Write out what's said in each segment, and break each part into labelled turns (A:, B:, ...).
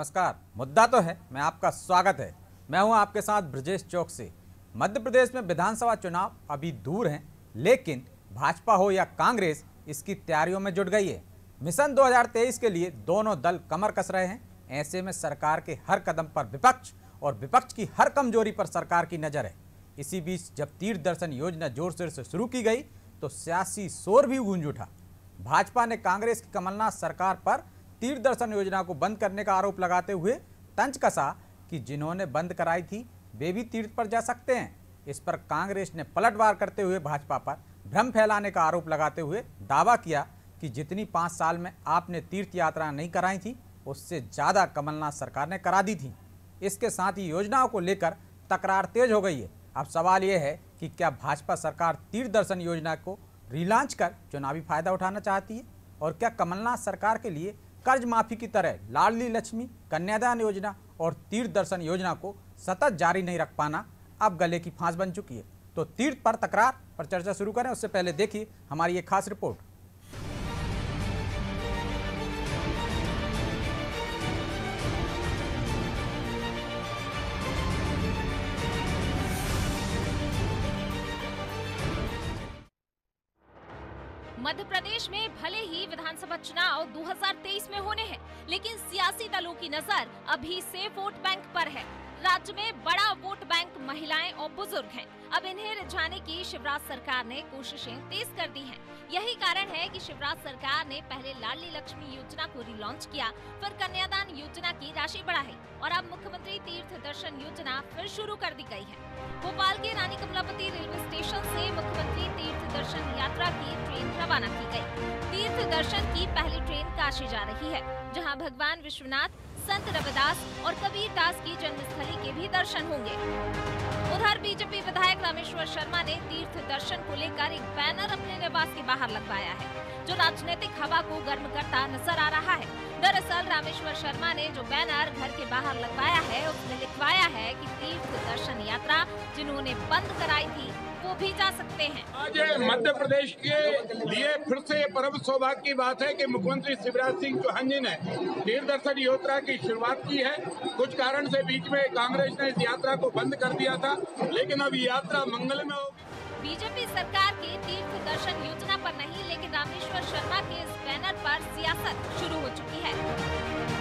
A: नमस्कार। मुद्दा तो है, मैं आपका स्वागत है। मैं हूं आपके साथ ब्रजेश चौक से। मध्य प्रदेश में विधानसभा चुनाव अभी दूर हैं, लेकिन भाजपा हो या कांग्रेस इसकी तैयारियों में जुट गई है। मिशन 2023 के लिए दोनों दल कमर कस रहे हैं। ऐसे में सरकार के हर कदम पर विपक्ष और विपक्ष की हर कमजोरी पर सरकार की नजर है। इसी बीच जब तीर्थ दर्शन योजना जोर शोर से शुरू की गई तो सियासी शोर भी गूंज उठा। भाजपा ने कांग्रेस की कमलनाथ सरकार पर तीर्थ दर्शन योजना को बंद करने का आरोप लगाते हुए तंज कसा कि जिन्होंने बंद कराई थी वे भी तीर्थ पर जा सकते हैं। इस पर कांग्रेस ने पलटवार करते हुए भाजपा पर भ्रम फैलाने का आरोप लगाते हुए दावा किया कि जितनी 5 साल में आपने तीर्थ यात्रा नहीं कराई थी उससे ज़्यादा कमलनाथ सरकार ने करा दी थी। इसके साथ ही योजनाओं को लेकर तकरार तेज हो गई है। अब सवाल यह है कि क्या भाजपा सरकार तीर्थ दर्शन योजना को रिलॉन्च कर चुनावी फायदा उठाना चाहती है, और क्या कमलनाथ सरकार के लिए कर्ज माफी की तरह लाडली लक्ष्मी, कन्यादान योजना और तीर्थ दर्शन योजना को सतत जारी नहीं रख पाना अब गले की फांस बन चुकी है। तो तीर्थ पर तकरार पर चर्चा शुरू करें उससे पहले देखिए हमारी एक खास रिपोर्ट।
B: मध्य प्रदेश में भले ही विधानसभा चुनाव 2023 में होने हैं, लेकिन सियासी दलों की नजर अभी से वोट बैंक पर है। राज्य में बड़ा वोट बैंक महिलाएं और बुजुर्ग हैं। अब इन्हें रिझाने की शिवराज सरकार ने कोशिशें तेज कर दी हैं। यही कारण है कि शिवराज सरकार ने पहले लाडली लक्ष्मी योजना को रिलॉन्च किया, फिर कन्यादान योजना की राशि बढ़ाई और अब मुख्यमंत्री तीर्थ दर्शन योजना फिर शुरू कर दी गई है। भोपाल के रानी कमलापति रेलवे स्टेशन से मुख्यमंत्री तीर्थ दर्शन यात्रा की ट्रेन रवाना की गई। तीर्थ दर्शन की पहली ट्रेन काशी जा रही है, जहां भगवान विश्वनाथ, संत रविदास और कबीर दास की जन्मस्थली के भी दर्शन होंगे। उधर बीजेपी विधायक रामेश्वर शर्मा ने तीर्थ दर्शन को लेकर एक बैनर अपने निवास के बाहर लगवाया है, जो राजनीतिक हवा को गर्म करता नजर आ रहा है। दरअसल रामेश्वर शर्मा ने जो बैनर घर के बाहर लगवाया है उसमें लिखवाया है कि तीर्थ दर्शन यात्रा जिन्होंने बंद कराई थी वो भी जा सकते हैं।
C: आज मध्य प्रदेश के लिए फिर से परम सौभाग्य की बात है कि मुख्यमंत्री शिवराज सिंह चौहान जी ने तीर्थ दर्शन यात्रा की शुरुआत की है। कुछ कारण से बीच में कांग्रेस ने इस यात्रा को बंद कर दिया था, लेकिन अब यात्रा मंगलमय होगी।
B: बीजेपी सरकार की तीर्थ दर्शन योजना पर नहीं, लेकिन रामेश्वर शर्मा के इस बैनर पर सियासत शुरू हो चुकी है।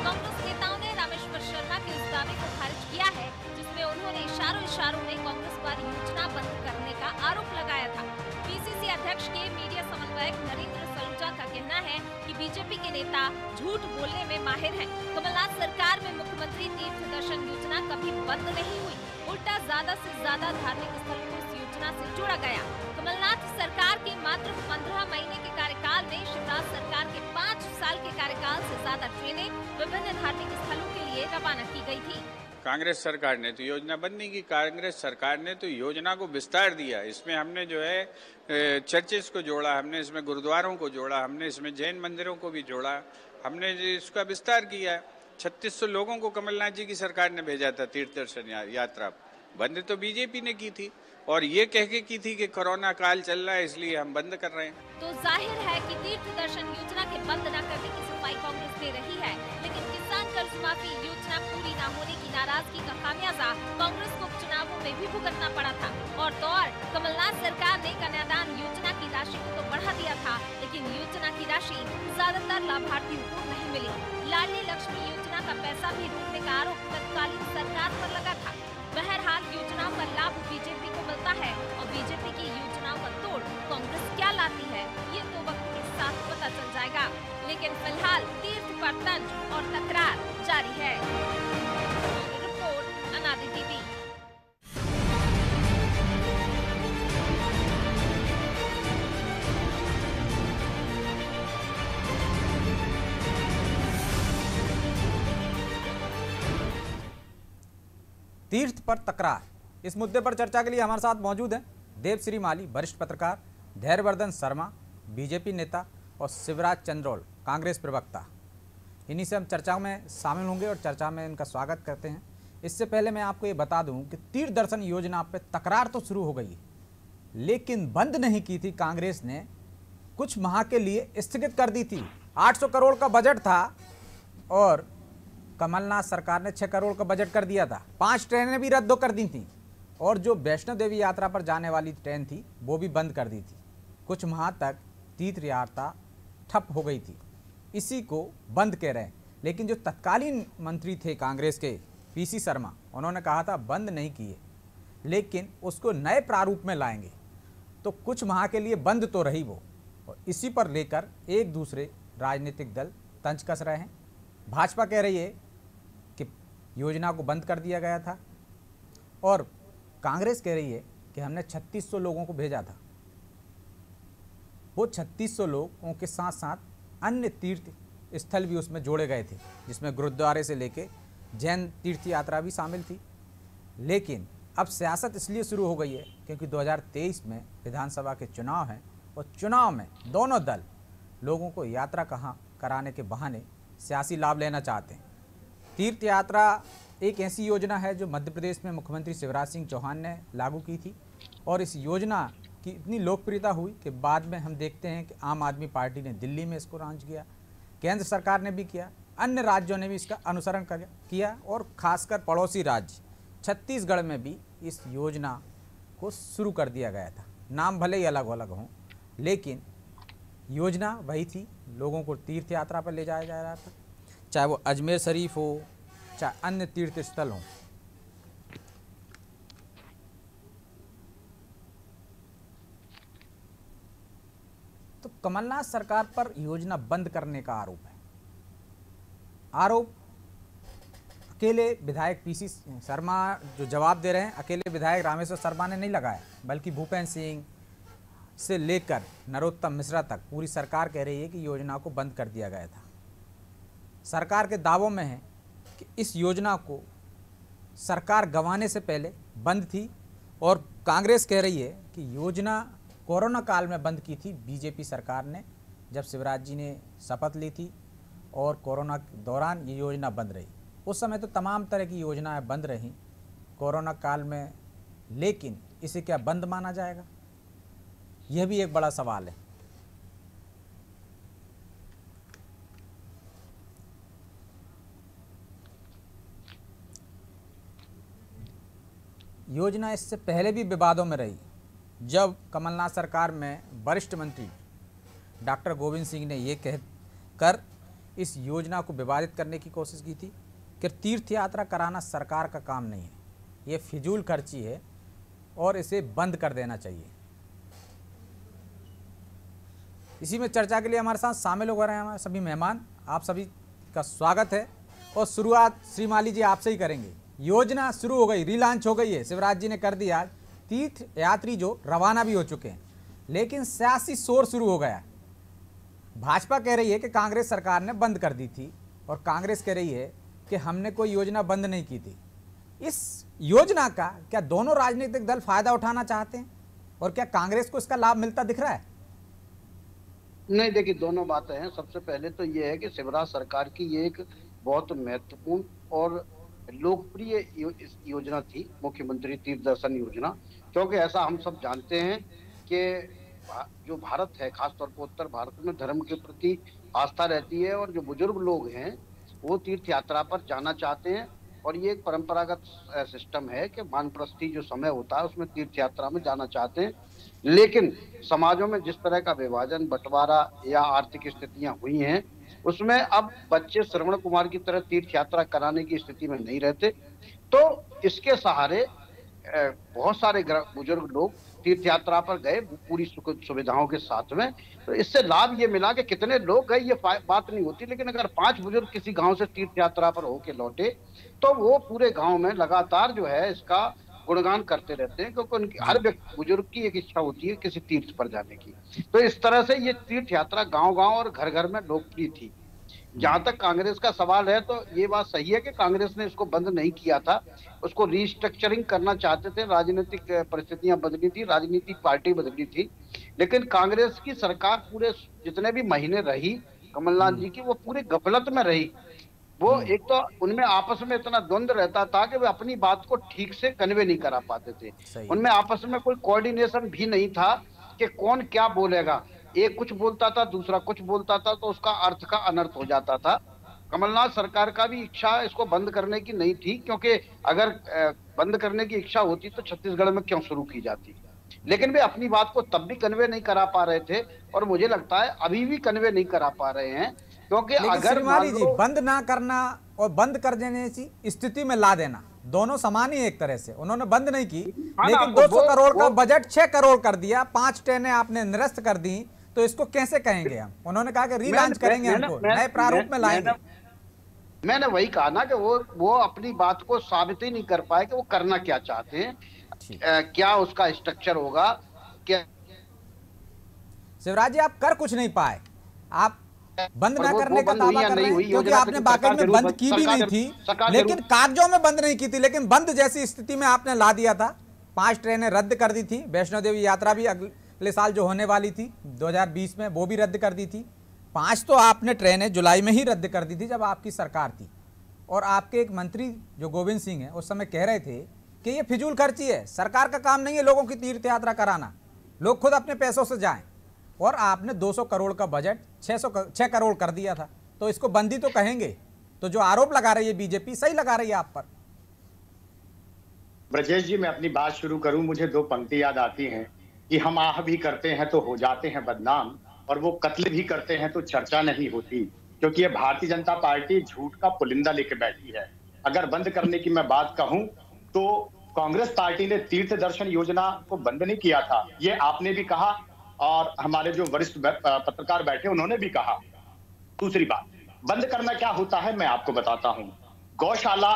B: कांग्रेस नेताओं ने रामेश्वर शर्मा के इस दावे को खारिज किया है, जिसमें उन्होंने इशारों में कांग्रेस पर योजना बंद करने का आरोप लगाया था। पीसीसी अध्यक्ष के मीडिया समन्वयक नरेंद्र सलूजा का कहना है कि बीजेपी के नेता झूठ बोलने में माहिर हैं। कमलनाथ सरकार में मुख्यमंत्री तीर्थ दर्शन योजना कभी बंद नहीं हुई, उल्टा ज्यादा से ज्यादा धार्मिक स्थलों को इस योजना से जोड़ा गया। कमलनाथ सरकार के मात्र 15 महीने के कार्यकाल में शिवराज सरकार के 5 साल के कार्यकाल से ज्यादा ट्रेनें विभिन्न धार्मिक स्थलों के लिए रवाना की गई थी।
D: कांग्रेस सरकार ने तो योजना बंद नहीं की, कांग्रेस सरकार ने तो योजना को विस्तार दिया। इसमें हमने जो है चर्चेस को जोड़ा, हमने इसमें गुरुद्वारों को जोड़ा, हमने इसमें जैन मंदिरों को भी जोड़ा, हमने इसका विस्तार किया। 3600 लोगों को कमलनाथ जी की सरकार ने भेजा था तीर्थ दर्शन यात्रा। बंद तो बीजेपी ने की थी और ये कह के की थी कि कोरोना काल चल रहा है इसलिए हम बंद कर रहे हैं।
B: तो जाहिर है कि तीर्थ दर्शन योजना के बंद न करने की सफाई कांग्रेस दे रही है, लेकिन किसान कर्ज माफी योजना पूरी न होने की नाराजगी का खामियाजा कांग्रेस को चुनावों में भी भुगतना पड़ा था। और कमलनाथ सरकार ने कन्यादान योजना की राशि को तो बढ़ा दिया था, लेकिन योजना की राशि ज्यादातर लाभार्थियों को नहीं मिली। लाडली लक्ष्मी योजना का पैसा भी रोकने का आरोप तत्कालीन सरकार पर लगा था। बहरहाल योजनाओं का लाभ बीजेपी को मिलता है और बीजेपी की योजनाओं का तोड़ कांग्रेस क्या लाती है ये तो वक्त के साथ पता चल जाएगा, लेकिन फिलहाल तीर्थ पर तंज और तकरार जारी है। रिपोर्ट अनादि टीवी।
A: तीर्थ पर तकरार, इस मुद्दे पर चर्चा के लिए हमारे साथ मौजूद हैं देवश्री माली, वरिष्ठ पत्रकार, धैर्यवर्धन शर्मा, बीजेपी नेता, और शिवराज चंद्रोल, कांग्रेस प्रवक्ता। इन्हीं से हम चर्चा में शामिल होंगे और चर्चा में इनका स्वागत करते हैं। इससे पहले मैं आपको ये बता दूं कि तीर्थ दर्शन योजना पे तकरार तो शुरू हो गई, लेकिन बंद नहीं की थी कांग्रेस ने, कुछ माह के लिए स्थगित कर दी थी। 800 करोड़ का बजट था और कमलनाथ सरकार ने 6 करोड़ का बजट कर दिया था, 5 ट्रेनें भी रद्द कर दी थी और जो वैष्णो देवी यात्रा पर जाने वाली ट्रेन थी वो भी बंद कर दी थी। कुछ माह तक तीर्थ यात्रा ठप हो गई थी, इसी को बंद कह रहे हैं। लेकिन जो तत्कालीन मंत्री थे कांग्रेस के पीसी शर्मा, उन्होंने कहा था बंद नहीं किए लेकिन उसको नए प्रारूप में लाएंगे। तो कुछ माह के लिए बंद तो रही वो, और इसी पर लेकर एक दूसरे राजनीतिक दल तंज कस रहे हैं। भाजपा कह रही है कि योजना को बंद कर दिया गया था और कांग्रेस कह रही है कि हमने 3600 लोगों को भेजा था। वो 3600 लोगों के साथ साथ अन्य तीर्थ स्थल भी उसमें जोड़े गए थे, जिसमें गुरुद्वारे से लेके जैन तीर्थ यात्रा भी शामिल थी। लेकिन अब सियासत इसलिए शुरू हो गई है क्योंकि 2023 में विधानसभा के चुनाव हैं और चुनाव में दोनों दल लोगों को यात्रा कहाँ कराने के बहाने सियासी लाभ लेना चाहते हैं। तीर्थ यात्रा एक ऐसी योजना है जो मध्य प्रदेश में मुख्यमंत्री शिवराज सिंह चौहान ने लागू की थी और इस योजना की इतनी लोकप्रियता हुई कि बाद में हम देखते हैं कि आम आदमी पार्टी ने दिल्ली में इसको लॉन्च किया, केंद्र सरकार ने भी किया, अन्य राज्यों ने भी इसका अनुसरण किया और खासकर पड़ोसी राज्य छत्तीसगढ़ में भी इस योजना को शुरू कर दिया गया था। नाम भले ही अलग अलग हों लेकिन योजना वही थी, लोगों को तीर्थ यात्रा पर ले जाया जा रहा था, चाहे वो अजमेर शरीफ हो चाहे अन्य तीर्थ स्थल हों। तो कमलनाथ सरकार पर योजना बंद करने का आरोप है। आरोप अकेले विधायक पीसी शर्मा जो जवाब दे रहे हैं, अकेले विधायक रामेश्वर शर्मा ने नहीं लगाया, बल्कि भूपेंद्र सिंह से लेकर नरोत्तम मिश्रा तक पूरी सरकार कह रही है कि योजना को बंद कर दिया गया था। सरकार के दावों में है कि इस योजना को सरकार गंवाने से पहले बंद थी और कांग्रेस कह रही है कि योजना कोरोना काल में बंद की थी बीजेपी सरकार ने, जब शिवराज जी ने शपथ ली थी और कोरोना के दौरान ये योजना बंद रही। उस समय तो तमाम तरह की योजनाएं बंद रहीं कोरोना काल में, लेकिन इसे क्या बंद माना जाएगा? यह भी एक बड़ा सवाल है। योजना इससे पहले भी विवादों में रही, जब कमलनाथ सरकार में वरिष्ठ मंत्री डॉक्टर गोविंद सिंह ने ये कहकर इस योजना को विवादित करने की कोशिश की थी कि तीर्थ यात्रा कराना सरकार का काम नहीं है, ये फिजूल खर्ची है और इसे बंद कर देना चाहिए। इसी में चर्चा के लिए हमारे साथ शामिल हो रहे हैं हमारे सभी मेहमान। आप सभी का स्वागत है और शुरुआत श्रीमाली जी आपसे ही करेंगे। योजना शुरू हो गई, रीलॉन्च हो गई है, शिवराज जी ने कर दिया, तीर्थ यात्री जो रवाना भी हो चुके हैं, लेकिन सियासी शोर शुरू हो गया। भाजपा कह रही है कि कांग्रेस सरकार ने बंद कर दी थी और कांग्रेस कह रही है कि हमने कोई योजना बंद नहीं की थी। इस योजना का क्या दोनों राजनीतिक दल फायदा उठाना चाहते हैं और क्या कांग्रेस को इसका लाभ मिलता दिख रहा है?
E: नहीं, देखिए दोनों बातें हैं। सबसे पहले तो ये है कि शिवराज सरकार की ये एक बहुत महत्वपूर्ण और लोकप्रिय योजना थी, मुख्यमंत्री तीर्थ दर्शन योजना, क्योंकि ऐसा हम सब जानते हैं कि जो भारत है, खासतौर पर उत्तर भारत में धर्म के प्रति आस्था रहती है और जो बुजुर्ग लोग हैं वो तीर्थ यात्रा पर जाना चाहते हैं और ये एक परंपरागत सिस्टम है कि वानप्रस्थी जो समय होता है उसमें तीर्थ यात्रा में जाना चाहते हैं। लेकिन समाजों में जिस तरह का विभाजन, बंटवारा या आर्थिक स्थितियां हुई हैं, उसमें अब बच्चे श्रवण कुमार की तरह तीर्थ यात्रा कराने की स्थिति में नहीं रहते, तो इसके सहारे बहुत सारे बुजुर्ग लोग तीर्थ यात्रा पर गए पूरी सुविधाओं के साथ में। तो इससे लाभ ये मिला कि कितने लोग गए ये बात नहीं होती, लेकिन अगर 5 बुजुर्ग किसी गांव से तीर्थ यात्रा पर होके लौटे तो वो पूरे गांव में लगातार जो है इसका गुणगान करते रहते हैं, क्योंकि उनकी हर व्यक्ति बुजुर्ग की एक इच्छा होती है किसी तीर्थ पर जाने की। तो इस तरह से ये तीर्थ यात्रा गांव-गांव और घर-घर में लोकप्रिय थी। जहां तक कांग्रेस का सवाल है तो ये बात सही है कि कांग्रेस ने इसको बंद नहीं किया था, उसको रिस्ट्रक्चरिंग करना चाहते थे, राजनीतिक परिस्थितियां बदली थी, राजनीतिक पार्टी बदली थी, लेकिन कांग्रेस की सरकार पूरे जितने भी महीने रही कमलनाथ जी की, वो पूरी गफलत में रही। वो एक तो उनमें आपस में इतना द्वंद्व रहता था कि वे अपनी बात को ठीक से कन्वे नहीं करा पाते थे। उनमें आपस में कोई कोऑर्डिनेशन भी नहीं था कि कौन क्या बोलेगा। एक कुछ बोलता था, दूसरा कुछ बोलता था, तो उसका अर्थ का अनर्थ हो जाता था। कमलनाथ सरकार का भी इच्छा इसको बंद करने की नहीं थी, क्योंकि अगर बंद करने की इच्छा होती तो छत्तीसगढ़ में क्यों शुरू की जाती। लेकिन वे अपनी बात को तब भी कन्वे नहीं करा पा रहे थे, और मुझे लगता है अभी भी कन्वे नहीं करा पा रहे हैं, क्योंकि अगर
A: श्रीमाली जी बंद ना करना और बंद कर देने की स्थिति में ला देना दोनों समान ही एक तरह से। उन्होंने बंद नहीं की, लेकिन 200 करोड़ का बजट 6 करोड़ कर दिया, 5 ट्रेनें आपने निरस्त कर दी, तो इसको कैसे कहेंगे हम? उन्होंने कहा कि रीलॉन्च करेंगे, हमको नए प्रारूप में लाएंगे।
E: मैंने वही कहा ना कि वो अपनी बात को साबित ही नहीं कर पाए कि वो करना क्या चाहते हैं, क्या उसका स्ट्रक्चर होगा क्या।
A: शिवराज जी आप कर कुछ नहीं पाए, आप बंद ना करने का दावा कर रहे हैं, क्योंकि आपने बाकायदा में बंद की भी नहीं थी, लेकिन कागजों में बंद नहीं की थी, लेकिन बंद जैसी स्थिति में आपने ला दिया था। 5 ट्रेनें रद्द कर दी थी, वैष्णो देवी यात्रा भी अगले साल जो होने वाली थी 2020 में, वो भी रद्द कर दी थी। 5 तो आपने ट्रेनें जुलाई में ही रद्द कर दी थी जब आपकी सरकार थी। और आपके एक मंत्री जो गोविंद सिंह है उस समय कह रहे थे कि ये फिजूल खर्ची है, सरकार का काम नहीं है लोगों की तीर्थ यात्रा कराना, लोग खुद अपने पैसों से जाएं। और आपने 200 करोड़ का बजट 6 करोड़ कर दिया था, तो इसको बंदी तो कहेंगे। तो जो आरोप लगा रही है बीजेपी सही लगा रही है आप पर।
F: ब्रजेश जी मैं अपनी बात शुरू करूं, मुझे 2 पंक्ति याद आती हैं कि हम आह भी करते हैं तो हो जाते हैं बदनाम, और वो कत्ल भी करते हैं तो चर्चा नहीं होती, क्योंकि ये भारतीय जनता पार्टी झूठ का पुलिंदा लेके बैठी है। अगर बंद करने की मैं बात कहूं तो कांग्रेस पार्टी ने तीर्थ दर्शन योजना को बंद नहीं किया था, ये आपने भी कहा और हमारे जो वरिष्ठ पत्रकार बैठे उन्होंने भी कहा। दूसरी बात, बंद करना क्या होता है मैं आपको बताता हूं। गौशाला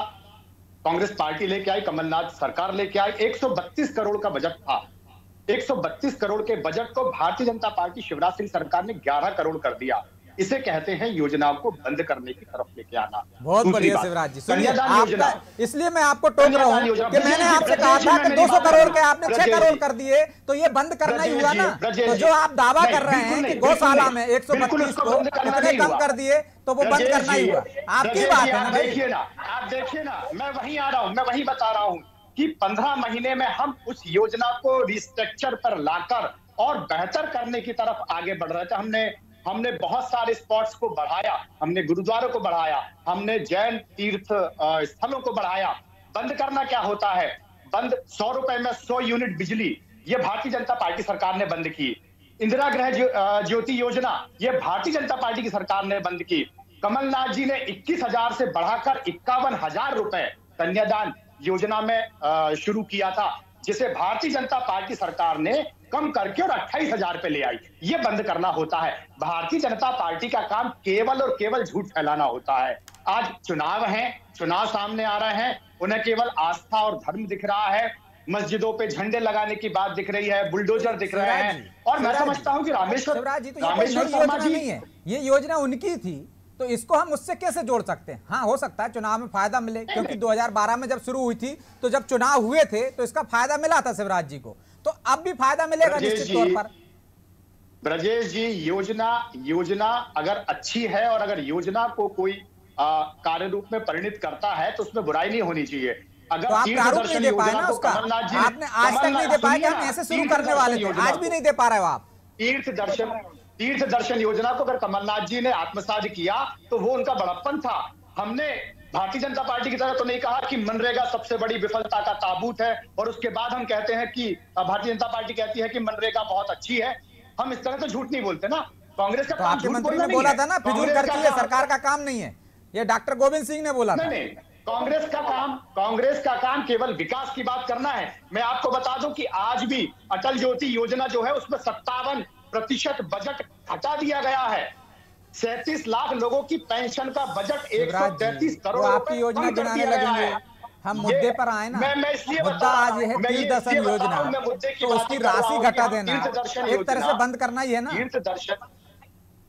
F: कांग्रेस पार्टी लेके आई, कमलनाथ सरकार लेके आई, 132 करोड़ का बजट था। 132 करोड़ के बजट को भारतीय जनता पार्टी शिवराज सिंह सरकार ने 11 करोड़ कर दिया। इसे कहते हैं योजनाओं को बंद करने की तरफ लेके आना।
A: बहुत बढ़िया शिवराज जी, सुनिए आपका, इसलिए मैं आपको टोक रहा हूं कि मैंने आपसे कहा था कि 200 करोड़ के आपने 6 करोड़ कर दिए, तो ये बंद करना ही हुआ ना। तो जो आप दावा कर रहे हैं कि गौशाला में 132 को इतने कम कर दिए, तो वो बंद करना ही हुआ, आपकी बात है ना भाई।
F: देखिए ना, आप देखिए ना, मैं वहीं आ रहा हूं, मैं वहीं बता रहा हूं कि 15 महीने में हम उस योजना को रिस्ट्रक्चर पर लाकर और बेहतर करने की तरफ आगे बढ़ रहे थे। हमने बहुत सारे स्पॉट्स को बढ़ाया, हमने गुरुद्वारों को बढ़ाया, हमने जैन तीर्थ स्थलों को बढ़ाया। बंद करना क्या होता है? बंद 100 रुपए में 100 यूनिट बिजली, ये भारतीय जनता पार्टी सरकार ने बंद की। इंदिरा गृह ज्योति योजना, ये भारतीय जनता पार्टी की सरकार ने बंद की। कमलनाथ जी ने 21,000 से बढ़ाकर 51,000 रुपए कन्यादान योजना में शुरू किया था, जिसे भारतीय जनता पार्टी सरकार ने कम करके और 28,000 पे ले आई। ये बंद करना होता है। भारतीय जनता पार्टी का काम केवल और केवल झूठ फैलाना होता है। आज चुनाव है, चुनाव सामने आ रहे हैं, उन्हें केवल आस्था और धर्म दिख रहा है, मस्जिदों पे झंडे लगाने की बात दिख रही है, बुलडोजर दिख रहे हैं। और मैं समझता हूं कि रामेश्वर
A: शर्मा जी नहीं है, ये योजना उनकी थी, तो इसको हम उससे कैसे जोड़ सकते हैं? हाँ, हो सकता है चुनाव में फायदा मिले, क्योंकि 2012 में जब शुरू हुई थी तो जब चुनाव हुए थे तो इसका फायदा मिला था शिवराज जी को, तो अब भी फायदा मिलेगा निश्चित तौर पर।
F: ब्रजेश जी, योजना अगर अच्छी है और अगर योजना को कोई कार्य रूप में परिणित करता है तो उसमें बुराई नहीं होनी चाहिए। अगर
A: तो आप प्रारूप नहीं दे पाए ना उसका, आपने आज तक नहीं दे पाए कि हम ऐसे शुरू करने वाले थे, आज भी नहीं दे पा रहे हो आप।
F: तीर्थ दर्शन योजना को अगर कमलनाथ जी ने आत्मसात किया तो वो उनका बड़प्पन था। हमने भारतीय जनता पार्टी की तरह तो नहीं कहा कि मनरेगा सबसे बड़ी विफलता का ताबूत है, और उसके बाद हम कहते हैं कि भारतीय जनता पार्टी कहती है कि मनरेगा बहुत अच्छी है। हम इस तरह तो झूठ नहीं बोलते ना। कांग्रेस का
A: आपके मंत्री ने बोला था ना फिजूल खर्ची है, सरकार का काम नहीं है, ये डॉक्टर गोविंद सिंह ने बोला था।
F: नहीं, कांग्रेस का काम केवल विकास की बात करना है। मैं आपको बता दूं कि आज भी अटल ज्योति योजना जो है उसमें 57% बजट हटा दिया गया है। 37 लाख लोगों की पेंशन का बजट 133 करोड़
A: आपकी योजना गिनाने लगेंगे। हम मुद्दे पर आए ना, मुद्दा आज ये है तीर्थ दर्शन योजना, तो उसकी राशि घटा देना एक तरह से बंद करना ही है ना।
F: तीर्थ दर्शन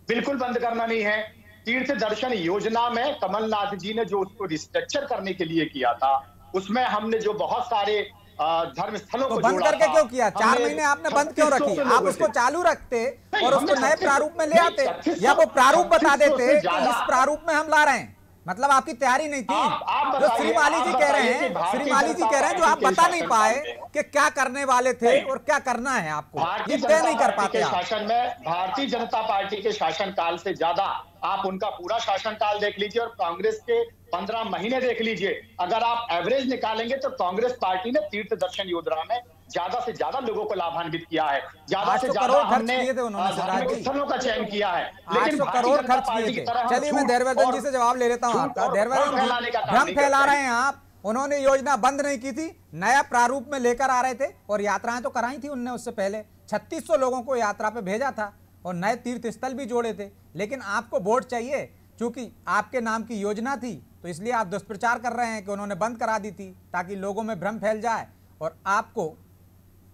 F: बिल्कुल बंद करना नहीं है। तीर्थ दर्शन योजना में कमलनाथ जी ने जो उसको रिस्ट्रक्चर करने के लिए किया था, उसमें हमने जो बहुत सारे धर्म स्थलों को
A: बंद करके क्यों किया? 4 महीने आपने बंद क्यों रखी? आप उसको चालू रखते और उसको नए प्रारूप में ले आते, या वो प्रारूप बता देते कि इस प्रारूप में हम ला रहे हैं, मतलब आपकी तैयारी नहीं थी।
F: आप
A: जो
F: बताइए,
A: श्रीमाली जी कह रहे हैं, श्रीमाली जी कह रहे हैं जो आप बता नहीं पाए कि क्या करने वाले थे और क्या करना है आपको, ये तय नहीं कर पाते आप।
F: शासन में भारतीय जनता पार्टी के शासनकाल से ज्यादा आप उनका पूरा शासनकाल देख लीजिए और कांग्रेस के 15 महीने देख लीजिए। अगर आप एवरेज निकालेंगे तो कांग्रेस पार्टी ने तीर्थ दर्शन योजना में ज्यादा से ज्यादा लोगों को लाभान्वित किया है, ज्यादा से ज्यादा हमने स्थलों का चयन किया है, लेकिन
A: 800 करोड़ खर्च किए थे। चलिए मैं देववर्धन जी से जवाब ले लेता हूँ आपका। देववर्धन जी, भ्रम फैला रहे हैं आप। उन्होंने योजना बंद नहीं की थी, नया प्रारूप में लेकर आ रहे थे और यात्राएं तो कराई थी उनने। उससे पहले 3600 लोगों को यात्रा पे भेजा था और नए तीर्थ स्थल भी जोड़े थे। लेकिन आपको वोट चाहिए, क्योंकि आपके नाम की योजना थी, तो इसलिए आप दुष्प्रचार कर रहे हैं कि उन्होंने बंद करा दी थी, ताकि लोगों में भ्रम फैल जाए और आपको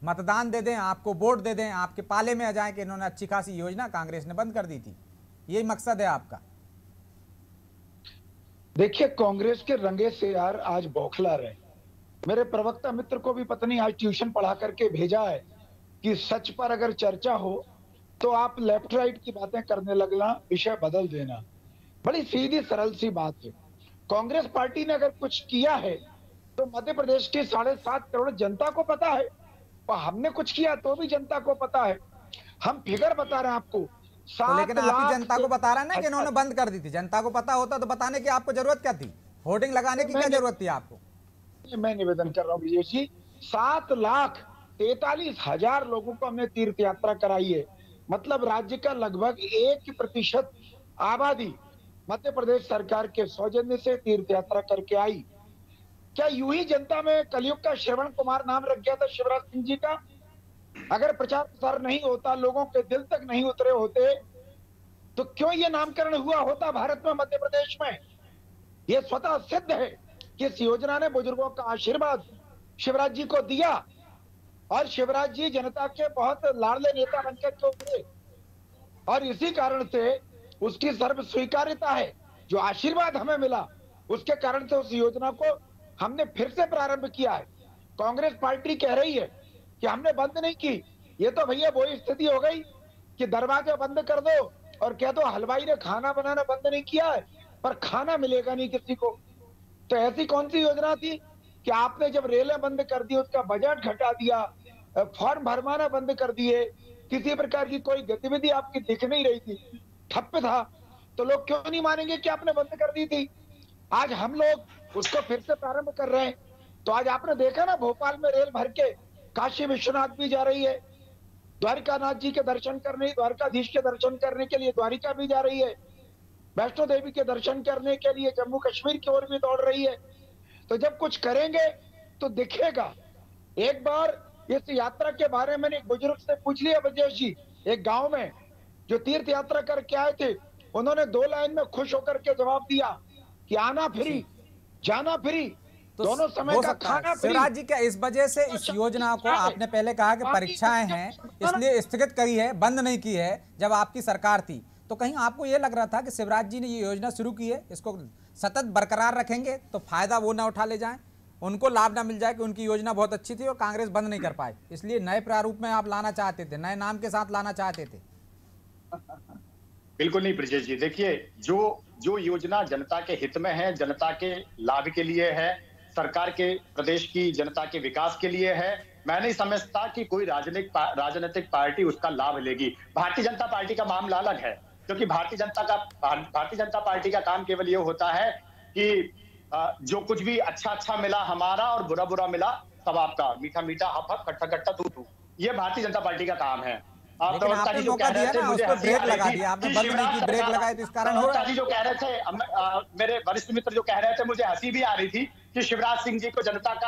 A: मतदान दे दें, आपको वोट दे दें, आपके पाले में आ जाए कि इन्होंने अच्छी खासी योजना कांग्रेस ने बंद कर दी थी। यही मकसद है आपका।
G: देखिए, कांग्रेस के रंगे से यार आज बौखला रहे। मेरे प्रवक्ता मित्र को भी पता नहीं आज ट्यूशन पढ़ा करके भेजा है कि सच पर अगर चर्चा हो तो आप लेफ्ट राइट की बातें करने लगना, विषय बदल देना। बड़ी सीधी सरल सी बात है। कांग्रेस पार्टी ने अगर कुछ किया है तो मध्य प्रदेश की 7.5 करोड़ जनता को पता है, और हमने कुछ किया तो भी जनता को पता है। हम फिगर बता रहे हैं आपको।
A: तो लेकिन आप ही जनता को बता रहे हैं ना कि इन्होंने बंद कर दी थी। जनता को पता होता तो बताने की आपको जरूरत क्या थी? होर्डिंग लगाने की क्या जरूरत थी आपको?
G: मैं निवेदन कर रहा हूँ ब्रजेश जी, 7,43,000 लोगों को हमने तीर्थ यात्रा कराई है। मतलब राज्य का लगभग 1% आबादी मध्य प्रदेश सरकार के सौजन्य से तीर्थ यात्रा करके आई। क्या यूं ही जनता में कलयुग का श्रवण कुमार नाम रख गया था शिवराज सिंह जी का? अगर प्रचार प्रसार नहीं होता, लोगों के दिल तक नहीं उतरे होते, तो क्यों ये नामकरण हुआ होता भारत में, मध्य प्रदेश में? ये स्वतः सिद्ध है कि इस योजना ने बुजुर्गों का आशीर्वाद शिवराज जी को दिया और शिवराज जी जनता के बहुत लाडले नेता बनकर के उभरे, और इसी कारण से उसकी सर्व स्वीकार्यता है। जो आशीर्वाद हमें मिला उसके कारण से उस योजना को हमने फिर से प्रारंभ किया है। कांग्रेस पार्टी कह रही है कि हमने बंद नहीं की। ये तो भैया वही स्थिति हो गई कि दरवाजा बंद कर दो और कह दो हलवाई ने खाना बनाना बंद नहीं किया है, पर खाना मिलेगा नहीं किसी को। तो ऐसी कौन सी योजना थी कि आपने जब रेलें बंद कर दी, उसका बजट घटा दिया, फॉर्म भरवाना बंद कर दिए, किसी प्रकार की कोई गतिविधि आपकी दिख नहीं रही थी, ठप्प था, तो लोग क्यों नहीं मानेंगे कि आपने बंद कर दी थी? आज हम लोग उसको फिर से प्रारंभ कर रहे हैं। तो आज आपने देखा ना, भोपाल में रेल भर के काशी विश्वनाथ भी जा रही है, द्वारिकानाथ जी के दर्शन करने, द्वारकाधीश के दर्शन करने के लिए द्वारिका भी जा रही है, वैष्णो देवी के दर्शन करने के लिए जम्मू कश्मीर की ओर भी दौड़ रही है। तो जब कुछ करेंगे तो दिखेगा। एक बार इस यात्रा के बारे में एक बुजुर्ग से पूछ लिया ब्रजेश जी, एक गांव में जो तीर्थ यात्रा करके आए थे, उन्होंने 2 लाइन में खुश होकर के जवाब दिया कि आना फ्री, जाना फ्री,
A: तो
G: दोनों समय का खाना फ्री।
A: शिवराज जी, क्या इस वजह से इस योजना को, आपने पहले कहा कि परीक्षाएं हैं इसलिए स्थगित करी है, बंद नहीं की है जब आपकी सरकार थी, तो कहीं आपको यह लग रहा था कि शिवराज जी ने ये योजना शुरू की है, इसको सतत बरकरार रखेंगे तो फायदा वो ना उठा ले जाएं, उनको लाभ ना मिल जाए कि उनकी योजना बहुत अच्छी थी और कांग्रेस बंद नहीं कर पाए, इसलिए नए प्रारूप में आप लाना चाहते थे, नए नाम के साथ लाना चाहते थे?
F: बिल्कुल नहीं ब्रजेश जी। देखिए, जो योजना जनता के हित में है, जनता के लाभ के लिए है, सरकार के, प्रदेश की जनता के विकास के लिए है, मैं नहीं समझता कि कोई राजनीतिक पार्टी उसका लाभ लेगी। भारतीय जनता पार्टी का मामला अलग है, क्योंकि भारतीय जनता पार्टी का काम केवल ये होता है कि जो कुछ भी अच्छा मिला हमारा और बुरा मिला सब आपका, मीठा मीठा हफ हफ, खट्टा खट्टा तू तू, ये भारतीय जनता पार्टी का काम है।
A: लेकिन आपने मौका दिया ना, उस पर ब्रेक लगा दिया आपने, बंद नहीं की, ब्रेक लगाए तो इस कारण हो रहा है।
F: जो कह रहे थे, मेरे वरिष्ठ मित्र जो कह रहे थे, मुझे हंसी भी आ रही थी कि शिवराज सिंह जी को जनता का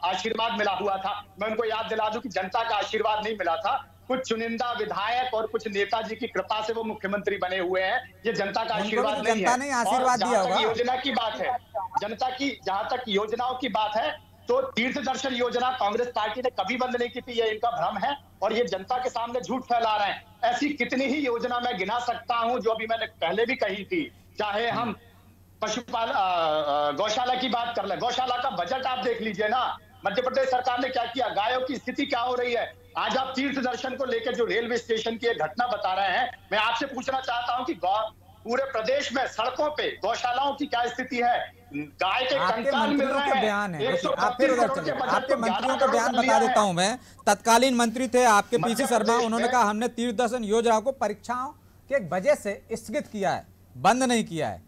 F: आशीर्वाद मिला हुआ था। मैं उनको याद दिला दूं कि जनता का आशीर्वाद नहीं मिला था, कुछ चुनिंदा विधायक और कुछ नेताजी की कृपा से वो मुख्यमंत्री बने हुए हैं। ये जनता का आशीर्वाद नहीं है।
A: जनता ने आशीर्वाद दिया होगा।
F: योजना की बात है, जनता की जहां तक योजनाओं की बात है, तो तीर्थ दर्शन योजना कांग्रेस पार्टी ने कभी बंद नहीं की थी, ये इनका भ्रम है और ये जनता के सामने झूठ फैला रहे हैं। ऐसी कितनी ही योजना मैं गिना सकता हूं जो अभी मैंने पहले भी कही थी, चाहे हम गौशाला की बात कर ले, गौशाला का बजट आप देख लीजिए ना, मध्य प्रदेश सरकार ने क्या किया, गायों की स्थिति क्या हो रही है। आज आप तीर्थ दर्शन को लेकर जो रेलवे स्टेशन की एक घटना बता रहे हैं, मैं आपसे पूछना चाहता हूं कि पूरे प्रदेश में सड़कों पे गौशालाओं की क्या स्थिति है, गाय के
A: आपके
F: कंकाल मिल
A: मंत्रियों
F: रहे
A: के
F: हैं।
A: बयान है, आप
F: 125
A: फिर उधर
F: करोड़ के
A: चलिए।
F: बजट
A: आपके
F: को
A: मंत्रियों
F: 11
A: का
F: करोड़
A: बयान
F: कर
A: बता
F: लिया
A: देता
F: है।
A: हूं मैं। तत्कालीन मंत्री थे आपके पीसी
F: मध्य
A: शर्मा,
F: प्रदेश
A: उन्होंने
F: में-
A: कहा हमने तीर्थ दर्शन योजना को परीक्षाओं के वजह से स्थगित किया है, बंद नहीं किया है।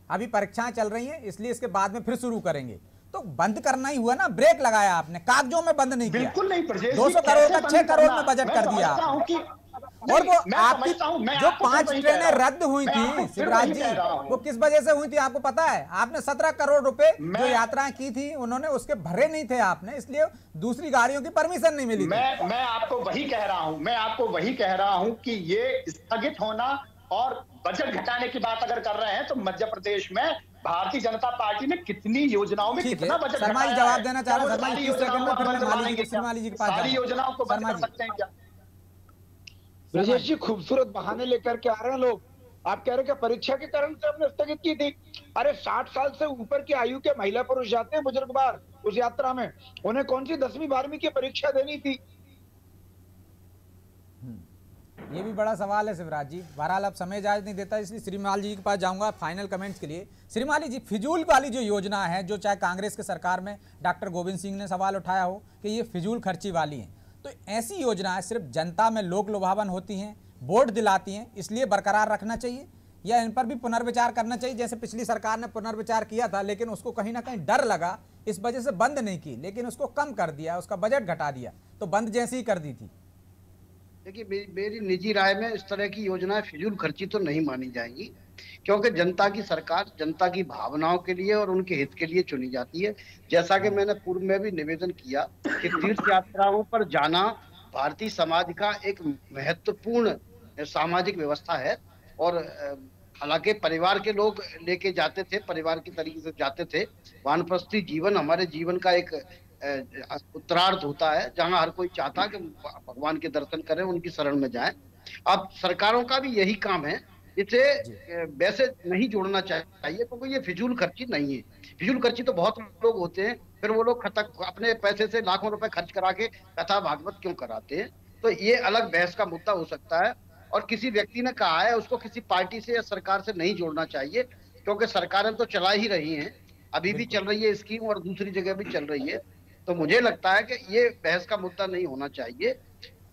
A: अभी परीक्षाएं चल रही हैं, इसलिए इसके बाद में फिर शुरू करेंगे। तो बंद करना ही हुआ ना, ब्रेक लगाया आपने, कागजों में बंद नहीं किया।
F: बिल्कुल नहीं ब्रजेश जी,
A: 200 करोड़
F: कैसे
A: का
F: बंद
A: 6 करोड़
F: करना?
A: में बजट
F: मैं
A: कर दिया
F: समझता हूं
A: आपने।
F: कि
A: और वो
F: मैं
A: आपकी
F: समझता हूं, मैं
A: जो
F: आपको फिर
A: 5
F: वही कह
A: ट्रेनें
F: रहा हूं।
A: रद्द हुई
F: मैं आपको
A: थी
F: फिर
A: शिवराज
F: वही
A: जी,
F: कह रहा हूं।
A: वो किस वजह से हुई थी आपको पता है? आपने 17 करोड़ रुपए जो
F: मैं-
A: यात्राएं की थी उन्होंने उसके भरे नहीं थे आपने, इसलिए दूसरी गाड़ियों की परमिशन नहीं मिली थी।
F: मैं आपको वही कह रहा हूं, मैं आपको वही कह रहा हूं कि ये स्थगित होना और बजट घटाने की बात अगर कर रहे हैं तो मध्य प्रदेश में भारतीय जनता पार्टी ने कितनी योजनाओं में
A: ठीक
F: कितना
A: है,
F: बजट
A: शर्मा जी
F: घटाया
A: जवाब
F: है?
A: देना
F: क्या
A: चाह रहे
F: वो
A: हैं? शर्मा जी
F: सारी
A: 30 सेकंड में
F: योजनाओं
A: फिर
F: को
A: मैं
F: बंद
A: माली
F: करवा
A: जी
F: देंगे
A: के पास
F: सारी
A: जाऊंगा।
F: योजनाओं को बंद
A: शर्मा
F: कर
A: जी।
F: सकते हैं क्या?
G: ब्रजेश जी खूबसूरत बहाने लेकर के आ रहे हैं लोग। आप कह रहे हैं कि परीक्षा के कारण से हमने स्थगित की थी। अरे 60 साल से ऊपर की आयु के महिला पुरुष जाते हैं बुजुर्ग बार उस यात्रा में, उन्हें कौन सी 10वीं 12वीं की परीक्षा देनी थी?
A: ये भी बड़ा सवाल है शिवराज जी। बहरहाल अब समय इजाजत नहीं देता, इसलिए श्रीमाल जी के पास जाऊंगा फाइनल कमेंट्स के लिए। श्रीमाली जी, फिजूल वाली जो योजना है, जो चाहे कांग्रेस के सरकार में डॉक्टर गोविंद सिंह ने सवाल उठाया हो कि ये फिजूल खर्ची वाली हैं, तो ऐसी योजनाएं सिर्फ जनता में लोक लुभावन होती हैं, वोट दिलाती हैं, इसलिए बरकरार रखना चाहिए या इन पर भी पुनर्विचार करना चाहिए? जैसे पिछली सरकार ने पुनर्विचार किया था, लेकिन उसको कहीं ना कहीं डर लगा, इस वजह से बंद नहीं की, लेकिन उसको कम कर दिया, उसका बजट घटा दिया, तो बंद जैसी ही कर दी थी।
E: देखिए, मेरी निजी राय में इस तरह की योजनाएं फिजूल खर्ची तो नहीं मानी जाएंगी, क्योंकि जनता की सरकार जनता की भावनाओं के लिए और उनके हित के लिए चुनी जाती है। जैसा कि मैंने पूर्व में भी निवेदन किया कि तीर्थ यात्राओं पर जाना भारतीय समाज का एक महत्वपूर्ण सामाजिक व्यवस्था है, और हालांकि परिवार के लोग लेके जाते थे, परिवार की तरीके से जाते थे। वानप्रस्थी जीवन हमारे जीवन का एक उत्तरार्ध होता है, जहां हर कोई चाहता कि भगवान के दर्शन करें, उनकी शरण में जाएं। अब सरकारों का भी यही काम है, इसे वैसे नहीं जोड़ना चाहिए, क्योंकि ये फिजूल खर्ची नहीं है। फिजूल खर्ची तो बहुत लोग होते हैं, फिर वो लोग अपने पैसे से लाखों रुपए खर्च करा के कथा भागवत क्यों कराते हैं, तो ये अलग बहस का मुद्दा हो सकता है। और किसी व्यक्ति ने कहा है, उसको किसी पार्टी से या सरकार से नहीं जोड़ना चाहिए, क्योंकि सरकारें तो चला ही रही हैं, अभी भी चल रही है स्कीम और दूसरी जगह भी चल रही है। तो मुझे लगता है कि ये बहस का मुद्दा नहीं होना चाहिए।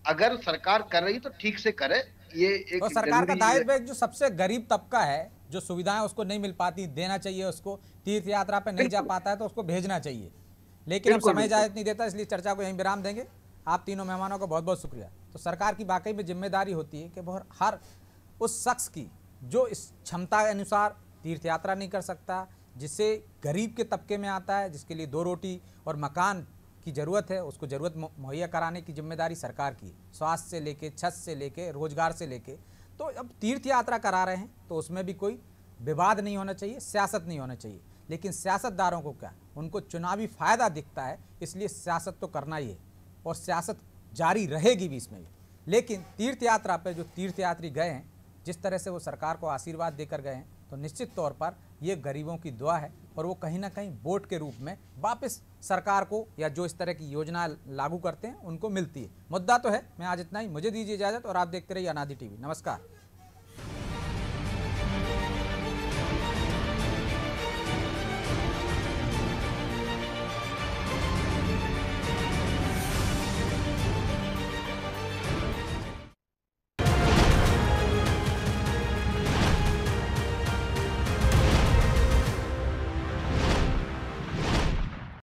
E: अगर सरकार कर रही तो ठीक से करे, ये एक
A: तो सरकार का दायित्व है, जो सबसे गरीब तबका है, जो सुविधाएं उसको नहीं मिल पाती, देना चाहिए उसको। तीर्थ यात्रा पे नहीं जा पाता है तो उसको भेजना चाहिए, लेकिन अब समय इजाजत नहीं देता, इसलिए चर्चा को यहीं विराम देंगे। आप तीनों मेहमानों को बहुत बहुत शुक्रिया। तो सरकार की वाकई में जिम्मेदारी होती है कि वो हर उस शख्स की जो इस क्षमता के अनुसार तीर्थ यात्रा नहीं कर सकता, जिससे गरीब के तबके में आता है, जिसके लिए 2 रोटी और मकान की ज़रूरत है, उसको ज़रूरत मुहैया कराने की जिम्मेदारी सरकार की, स्वास्थ्य से लेके, छत से लेके, रोजगार से लेके। तो अब तीर्थ यात्रा करा रहे हैं तो उसमें भी कोई विवाद नहीं होना चाहिए, सियासत नहीं होना चाहिए। लेकिन सियासतदारों को क्या, उनको चुनावी फ़ायदा दिखता है, इसलिए सियासत तो करना ही है और सियासत जारी रहेगी भी इसमें भी। लेकिन तीर्थ यात्रा पर जो तीर्थयात्री गए हैं, जिस तरह से वो सरकार को आशीर्वाद देकर गए हैं, तो निश्चित तौर पर ये गरीबों की दुआ है और वो कहीं ना कहीं वोट के रूप में वापस सरकार को या जो इस तरह की योजना लागू करते हैं उनको मिलती है। मुद्दा तो है। मैं आज इतना ही, मुझे दीजिए इजाज़त और आप देखते रहिए अनादि टीवी। नमस्कार।